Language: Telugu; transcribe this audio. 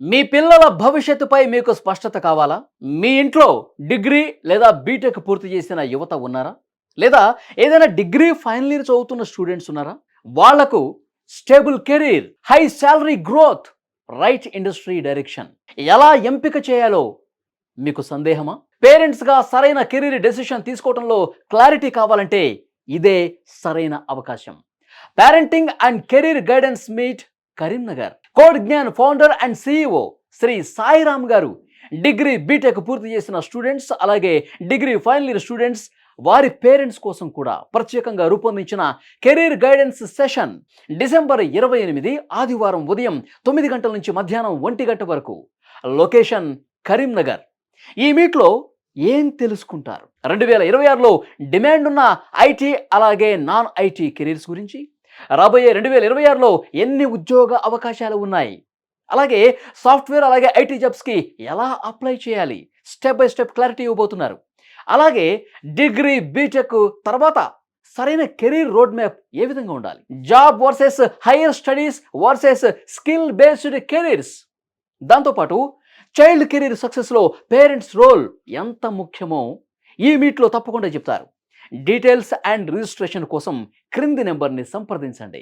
మీ పిల్లల భవిష్యత్తుపై మీకు స్పష్టత కావాలా? మీ ఇంట్లో డిగ్రీ లేదా బీటెక్ పూర్తి చేసిన యువత ఉన్నారా? లేదా ఏదైనా డిగ్రీ ఫైనల్ ఇయర్ చదువుతున్న స్టూడెంట్స్ ఉన్నారా? వాళ్లకు stable career, high salary growth, right industry direction ఎలా ఎంపిక చేయాలో మీకు సందేహమా? పేరెంట్స్గా సరైన కెరీర్ డెసిషన్ తీసుకోవడంలో క్లారిటీ కావాలంటే ఇదే సరైన అవకాశం. Parenting and career guidance meet Karimnagar. Code Gyan founder and CEO Shri Sairam garu degree BTech పూర్తి చేసిన స్టూడెంట్స్, అలాగే డిగ్రీ ఫైనల్ ఇయర్ స్టూడెంట్స్, వారి పేరెంట్స్ కోసం కూడా ప్రత్యేకంగా రూపొందించిన కెరీర్ గైడెన్స్ సెషన్ డిసెంబర్ 28 ఆదివారం ఉదయం 9 గంటల నుంచి మధ్యాహ్నం 1 గంట వరకు. లొకేషన్ కరీంనగర్. ఈ మీట్లో ఏం తెలుసుకుంటారు? 2026లో డిమాండ్ ఉన్న ఐటీ అలాగే నాన్ ఐటీ కెరీర్స్ గురించి, రాబోయే 2026లో ఎన్ని ఉద్యోగ అవకాశాలు ఉన్నాయి, అలాగే సాఫ్ట్వేర్ అలాగే ఐటీ జాబ్స్కి ఎలా అప్లై చేయాలి, స్టెప్ బై స్టెప్ క్లారిటీ ఇవ్వబోతున్నారు. అలాగే డిగ్రీ బీటెక్ తర్వాత సరైన కెరీర్ రోడ్ మ్యాప్ ఏ విధంగా ఉండాలి, job versus higher studies versus skill based careers, దాంతోపాటు చైల్డ్ కెరీర్ సక్సెస్లో పేరెంట్స్ రోల్ ఎంత ముఖ్యమో ఈ మీట్లో తప్పకుండా చెప్తారు. డీటెయిల్స్ అండ్ రిజిస్ట్రేషన్ కోసం క్రింది నెంబర్ని సంప్రదించండి.